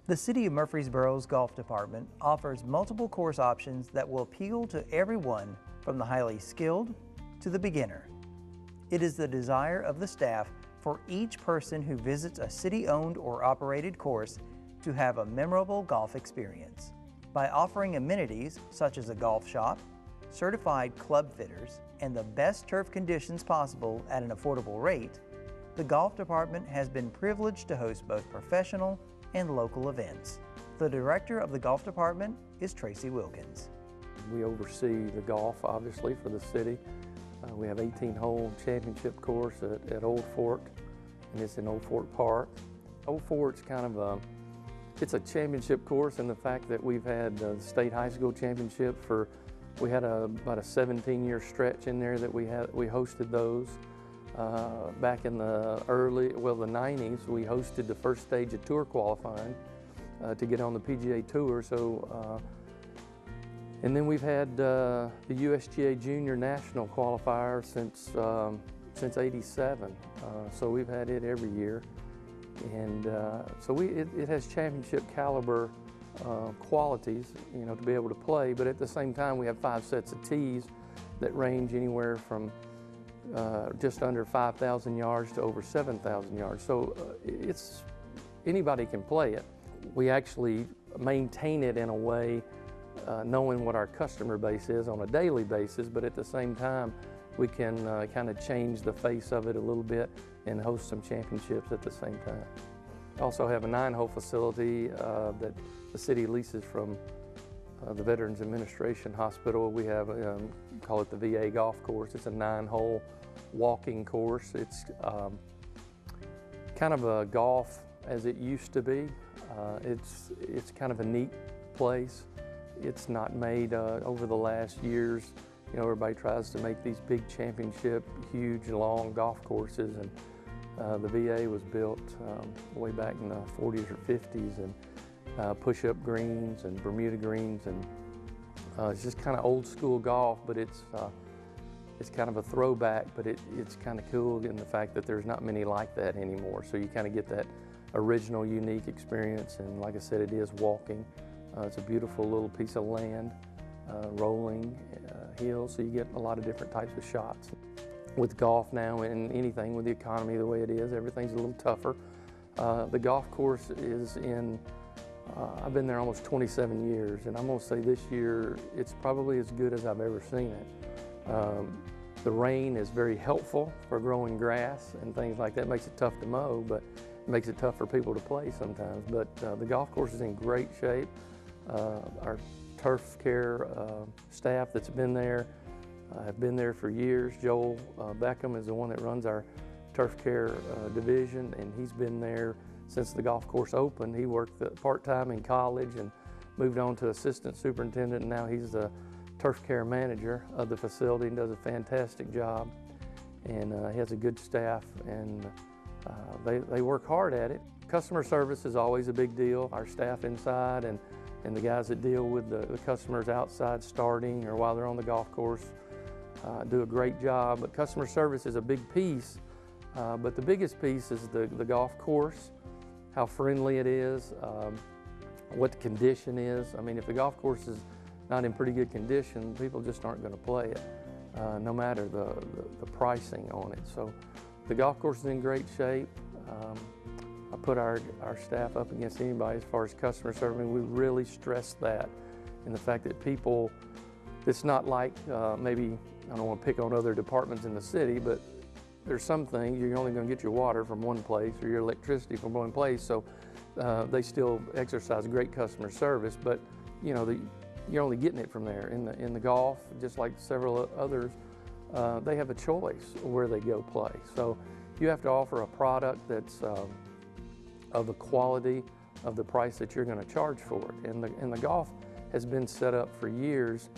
The City of Murfreesboro's Golf Department offers multiple course options that will appeal to everyone from the highly skilled to the beginner. It is the desire of the staff for each person who visits a city-owned or operated course to have a memorable golf experience. By offering amenities such as a golf shop, certified club fitters, and the best turf conditions possible at an affordable rate, the Golf Department has been privileged to host both professional and local events. The director of the Golf Department is Tracy Wilkins. We oversee the golf, obviously, for the city. We have 18-hole championship course at Old Fort, and it's in Old Fort Park. Old Fort's kind of it's a championship course in the fact that we've had the state high school championship we had about a 17-year stretch in there that we hosted those. Back in the the 90s, we hosted the first stage of tour qualifying to get on the PGA Tour. And then we've had the USGA Junior National qualifier since '87. So we've had it every year. And so it has championship caliber qualities, to be able to play. But at the same time, we have 5 sets of tees that range anywhere from just under 5,000 yards to over 7,000 yards. So anybody can play it. We actually maintain it in a way knowing what our customer base is on a daily basis, but at the same time, we can kind of change the face of it a little bit and host some championships at the same time. Also have a 9-hole facility that the city leases from the Veterans Administration Hospital. We have, call it the VA golf course. It's a 9-hole walking course. It's kind of a golf as it used to be. It's kind of a neat place. It's not made over the last years. Everybody tries to make these big championship, huge, long golf courses, and the VA was built way back in the 40s or 50s, and push-up greens and Bermuda greens, and it's just kind of old school golf, but it's kind of a throwback, but it's kind of cool in the fact that there's not many like that anymore. So you kind of get that original, unique experience, and like I said, it is walking. It's a beautiful little piece of land, rolling hills, so you get a lot of different types of shots. With golf now and anything with the economy the way it is, everything's a little tougher. The golf course is I've been there almost 27 years, and I'm going to say this year it's probably as good as I've ever seen it. The rain is very helpful for growing grass and things like that. It makes it tough to mow, but it makes it tough for people to play sometimes. But the golf course is in great shape. Our turf care staff that's been there have been there for years. Joel Beckham is the one that runs our turf care division, and he's been there since the golf course opened. He worked part-time in college and moved on to assistant superintendent, and now he's the turf care manager of the facility and does a fantastic job. And he has a good staff, and they work hard at it. Customer service is always a big deal. Our staff inside and the guys that deal with the customers outside starting or while they're on the golf course do a great job. But customer service is a big piece, but the biggest piece is the golf course, how friendly it is, what the condition is. I mean, if the golf course is not in pretty good condition, people just aren't going to play it, no matter the pricing on it. So the golf course is in great shape. I put our staff up against anybody as far as customer service. We really stress that, and the fact that people, it's not like maybe, I don't want to pick on other departments in the city, but there's some things you're only going to get your water from one place or your electricity from one place, so they still exercise great customer service, but you're only getting it from there. In the golf, just like several others, they have a choice where they go play. So you have to offer a product that's of the quality of the price that you're going to charge for it. And the golf has been set up for years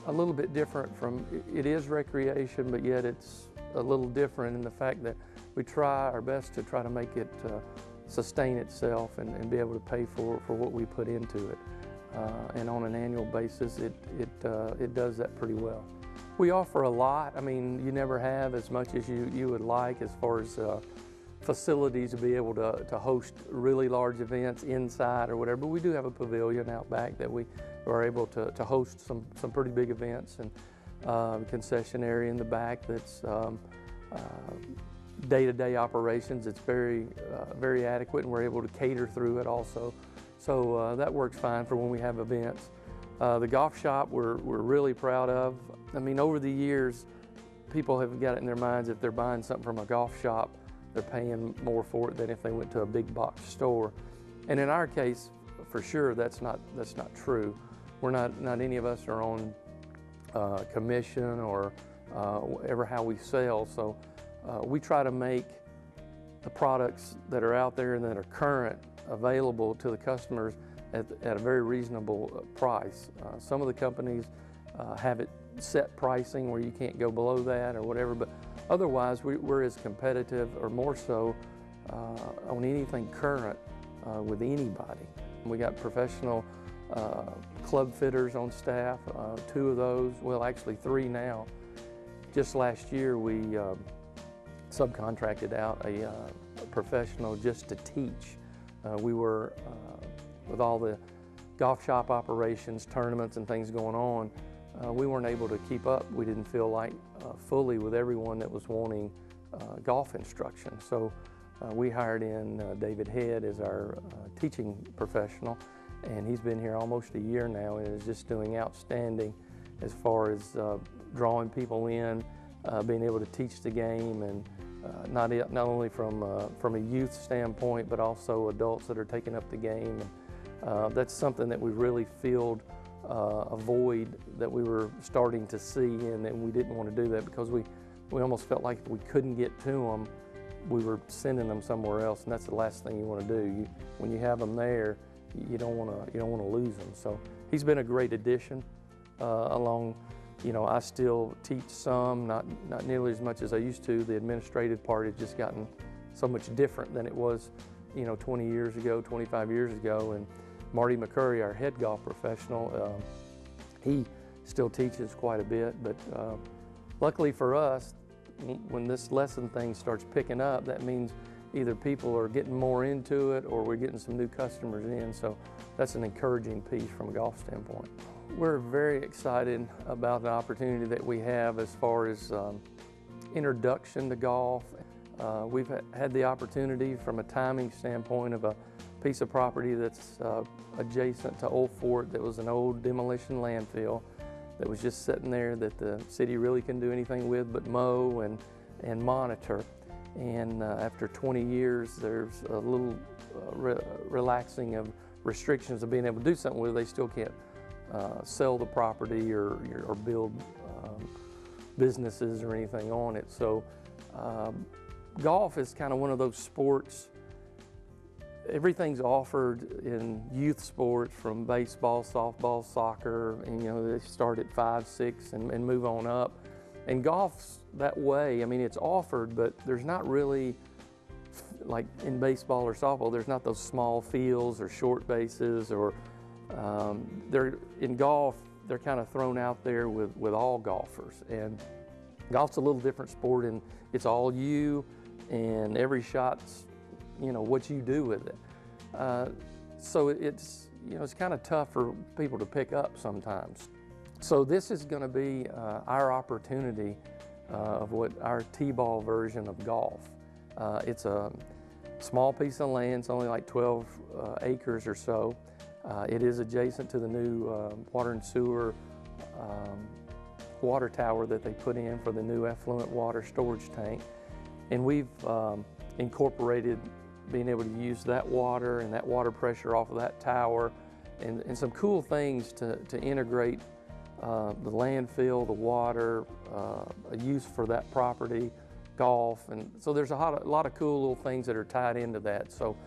a little bit different from, it is recreation, but yet it's a little different in the fact that we try our best to try to make it sustain itself and be able to pay for what we put into it. And on an annual basis, it does that pretty well. We offer a lot. I mean, you never have as much as you would like as far as facilities to be able to host really large events inside or whatever. But we do have a pavilion out back that we are able to host some pretty big events, and concession area in the back that's day-to-day operations. It's very adequate, and we're able to cater through it also. So that works fine for when we have events. The golf shop we're really proud of. I mean, over the years, people have got it in their minds if they're buying something from a golf shop, they're paying more for it than if they went to a big box store. And in our case, for sure, that's not true. We're not any of us are on commission or ever how we sell. So we try to make the products that are out there and that are current available to the customers at a very reasonable price. Some of the companies have it set pricing where you can't go below that or whatever, but otherwise we're as competitive or more so on anything current with anybody. We got professional club fitters on staff, 2 of those, well actually 3 now. Just last year we subcontracted out a professional just to teach. We were, with all the golf shop operations, tournaments and things going on, we weren't able to keep up. We didn't feel like fully with everyone that was wanting golf instruction. So we hired in David Head as our teaching professional, and he's been here almost a year now and is just doing outstanding as far as drawing people in, being able to teach the game, and not only from a youth standpoint, but also adults that are taking up the game. And that's something that we really filled a void that we were starting to see, and we didn't want to do that because we almost felt like if we couldn't get to them, we were sending them somewhere else, and that's the last thing you want to do. When you have them there, you don't want to lose them. So he's been a great addition. Along, I still teach some, not nearly as much as I used to. The administrative part has just gotten so much different than it was, 20 years ago, 25 years ago. And Marty McCurry, our head golf professional, he still teaches quite a bit, but luckily for us, when this lesson thing starts picking up, that means either people are getting more into it or we're getting some new customers in, so that's an encouraging piece from a golf standpoint. We're very excited about the opportunity that we have as far as introduction to golf. We've had the opportunity from a timing standpoint of a piece of property that's adjacent to Old Fort that was an old demolition landfill that was just sitting there that the city really couldn't do anything with but mow and monitor. And after 20 years, there's a little relaxing of restrictions of being able to do something with it. They still can't sell the property or build businesses or anything on it. So golf is kind of one of those sports. Everything's offered in youth sports, from baseball, softball, soccer, and they start at 5, 6 and move on up. And golf's that way. I mean, it's offered, but there's not really, like in baseball or softball, there's not those small fields or short bases, or in golf, they're kind of thrown out there with all golfers. And golf's a little different sport, and it's all you, and every shot's what you do with it. So it's kind of tough for people to pick up sometimes. So this is going to be our opportunity of what our T-ball version of golf. It's a small piece of land. It's only like 12 acres or so. It is adjacent to the new water and sewer water tower that they put in for the new effluent water storage tank. And we've incorporated being able to use that water and that water pressure off of that tower, and some cool things to integrate the landfill, the water, a use for that property, golf. And so there's a lot of cool little things that are tied into that. So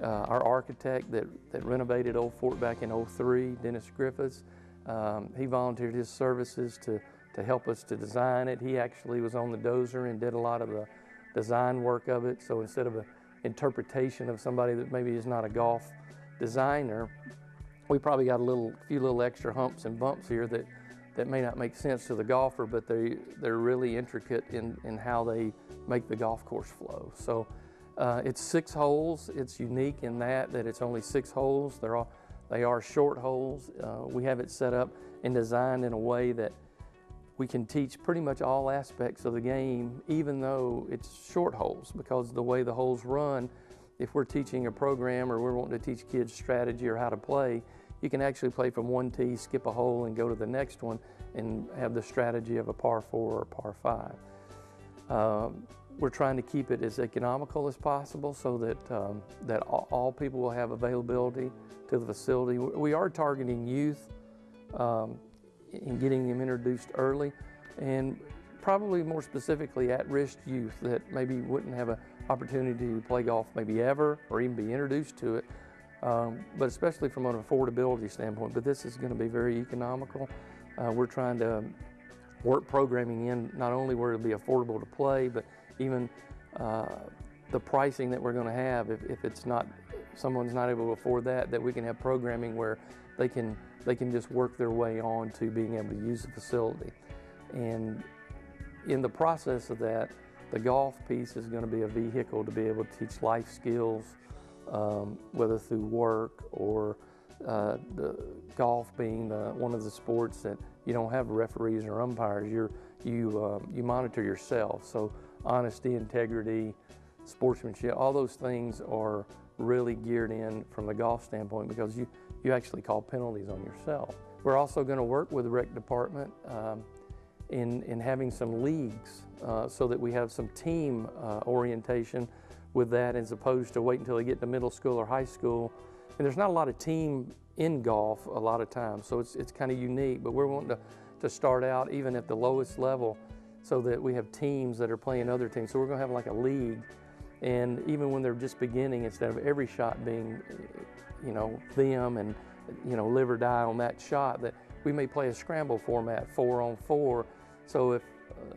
our architect that renovated Old Fort back in '03, Dennis Griffiths, he volunteered his services to help us to design it. He actually was on the dozer and did a lot of the design work of it. So instead of an interpretation of somebody that maybe is not a golf designer, we probably got a few little extra humps and bumps here that may not make sense to the golfer, but they're really intricate in how they make the golf course flow. So It's 6 holes. It's unique in that it's only 6 holes. They are short holes. We have it set up and designed in a way that we can teach pretty much all aspects of the game, even though it's short holes, because the way the holes run, if we're teaching a program or we're wanting to teach kids strategy or how to play, you can actually play from one tee, skip a hole, and go to the next one and have the strategy of a par 4 or a par 5. We're trying to keep it as economical as possible so that all people will have availability to the facility. We are targeting youth and getting them introduced early, and probably more specifically at-risk youth that maybe wouldn't have an opportunity to play golf maybe ever or even be introduced to it, but especially from an affordability standpoint. But this is going to be very economical. We're trying to work programming in not only where it'll be affordable to play, but even the pricing that we're going to have. If it's not, someone's not able to afford that we can have programming where they can just work their way on to being able to use the facility. And in the process of that, the golf piece is going to be a vehicle to be able to teach life skills, whether through work or the golf being one of the sports that you don't have referees or umpires. You monitor yourself. So honesty, integrity, sportsmanship, all those things are really geared in from the golf standpoint, because you actually call penalties on yourself. We're also going to work with the rec department in having some leagues so that we have some team orientation with that, as opposed to wait until they get to middle school or high school. And there's not a lot of team in golf a lot of times, so it's kind of unique, but we're wanting to start out even at the lowest level so that we have teams that are playing other teams. So we're going to have like a league, and even when they're just beginning, instead of every shot being, them and, live or die on that shot, that we may play a scramble format, 4-on-4. So if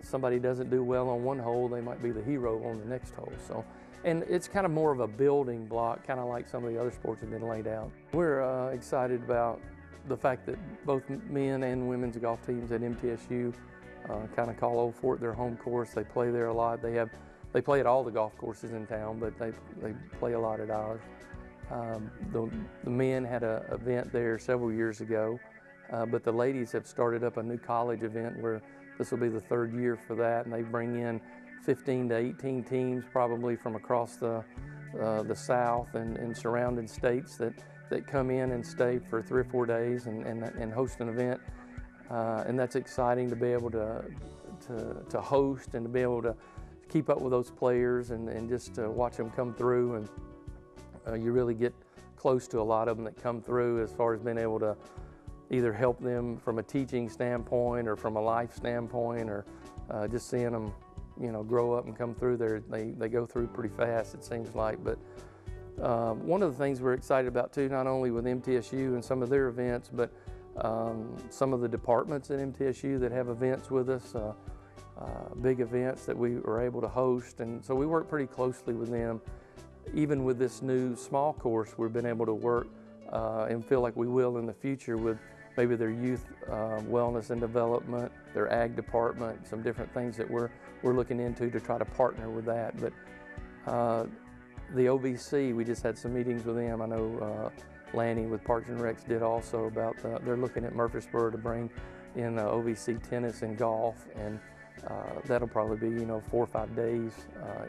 somebody doesn't do well on one hole, they might be the hero on the next hole. So, and it's kind of more of a building block, kind of like some of the other sports have been laid out. We're excited about the fact that both men and women's golf teams at MTSU kind of call Old Fort their home course. They play there a lot. They play at all the golf courses in town, but they play a lot at ours. The men had an event there several years ago, but the ladies have started up a new college event where this will be the 3rd year for that, and they bring in 15 to 18 teams probably from across the South and surrounding states that come in and stay for 3 or 4 days and host an event. And that's exciting to be able to host and to be able to keep up with those players and just to watch them come through. And you really get close to a lot of them that come through, as far as being able to either help them from a teaching standpoint or from a life standpoint, or just seeing them, grow up and come through there. They go through pretty fast, it seems like. But one of the things we're excited about too, not only with MTSU and some of their events, but some of the departments at MTSU that have events with us, big events that we are able to host. And so we work pretty closely with them. Even with this new small course, we've been able to work and feel like we will in the future with maybe their youth wellness and development, their ag department, some different things that we're looking into to try to partner with that. But the OVC, we just had some meetings with them. I know Lanny with Parks and Recs did also about they're looking at Murfreesboro to bring in OVC tennis and golf, and that'll probably be 4 or 5 days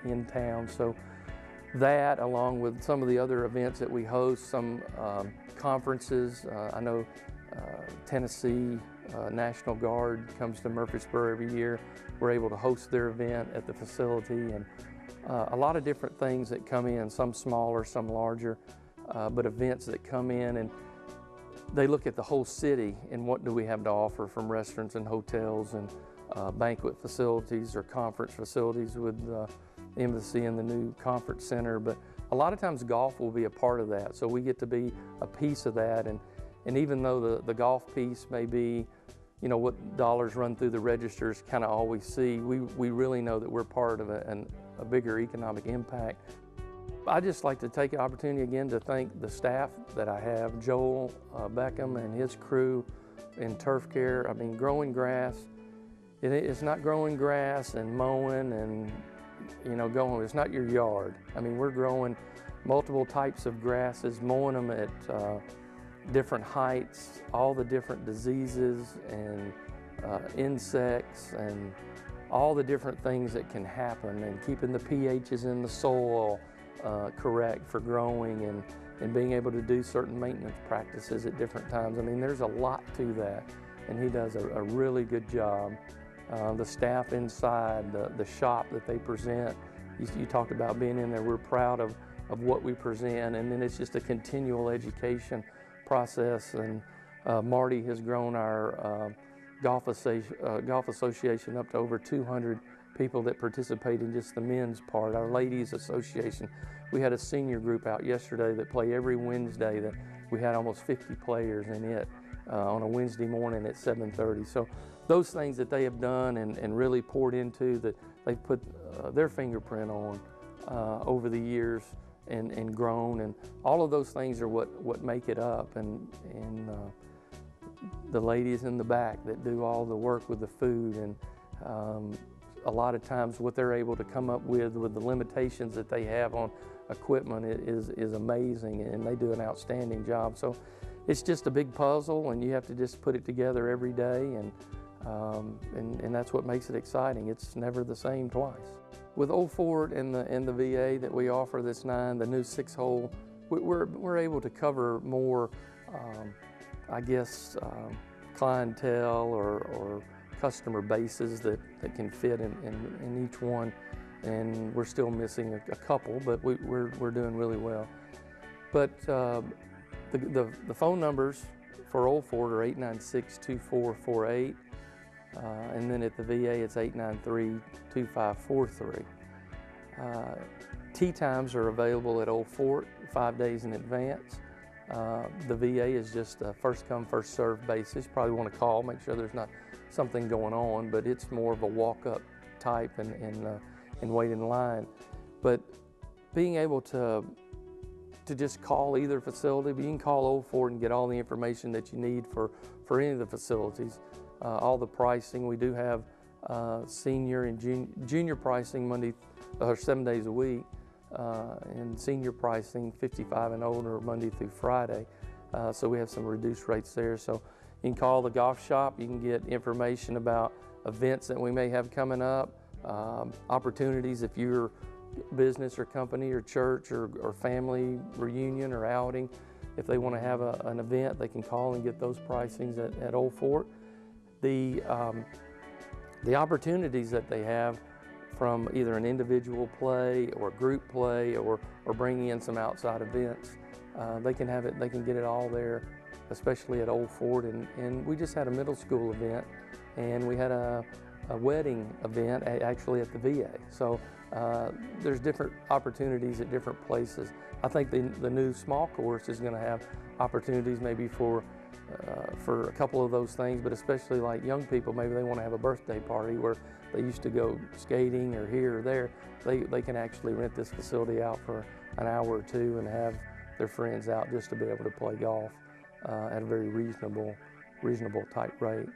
in town. So that, along with some of the other events that we host, some conferences. I know Tennessee National Guard comes to Murfreesboro every year. We're able to host their event at the facility, and a lot of different things that come in, some smaller, some larger, but events that come in and they look at the whole city and what do we have to offer, from restaurants and hotels and banquet facilities or conference facilities with the embassy and the new conference center. But a lot of times golf will be a part of that, so we get to be a piece of that. And even though the golf piece may be, what dollars run through the registers kind of all we see, we really know that we're part of a bigger economic impact. I'd just like to take the opportunity again to thank the staff that I have, Joel Beckham and his crew in turf care. I mean, growing grass, it's not growing grass and mowing and going, it's not your yard. I mean, we're growing multiple types of grasses, mowing them at different heights, all the different diseases and insects and all the different things that can happen, and keeping the pHs in the soil correct for growing, and being able to do certain maintenance practices at different times. I mean, there's a lot to that, and he does a really good job. The staff inside, the shop that they present, you talked about being in there, we're proud of what we present, and then it's just a continual education process. And Marty has grown our golf association up to over 200 people that participate in just the men's part. Our ladies association, we had a senior group out yesterday that play every Wednesday, that we had almost 50 players in it on a Wednesday morning at 7:30. So those things that they have done and really poured into, that they've put their fingerprint on over the years and grown, and all of those things are what make it up. And the ladies in the back that do all the work with the food, and a lot of times what they're able to come up with the limitations that they have on equipment is amazing, and they do an outstanding job. So it's just a big puzzle, and you have to just put it together every day, and that's what makes it exciting. It's never the same twice. With Old Fort and the VA that we offer, this 9, the new 6-hole, we're able to cover more, I guess, clientele or customer bases that can fit in each one, and we're still missing a couple, but we're doing really well. But the phone numbers for Old Fort are 896-2448, and then at the VA it's 893-2543. Tee times are available at Old Fort 5 days in advance. The VA is just a first come, first served basis. You probably want to call, make sure there's not something going on, but it's more of a walk-up type and wait in line. But being able to just call either facility, but you can call Old Fort and get all the information that you need for any of the facilities. All the pricing, we do have senior and junior pricing 7 days a week, and senior pricing 55 and older Monday through Friday. So we have some reduced rates there. So you can call the golf shop, you can get information about events that we may have coming up, opportunities if you're business or company or church or family reunion or outing. If they want to have an event, they can call and get those pricings at Old Fort. The opportunities that they have from either an individual play or group play or bringing in some outside events, they can have it. They can get it all there, especially at Old Fort. And we just had a middle school event, and we had a wedding event actually at the VA. So there's different opportunities at different places. I think the new small course is going to have opportunities maybe for a couple of those things, but especially like young people, maybe they want to have a birthday party where they used to go skating or here or there. They can actually rent this facility out for an hour or two and have their friends out just to be able to play golf at a very reasonable type rate.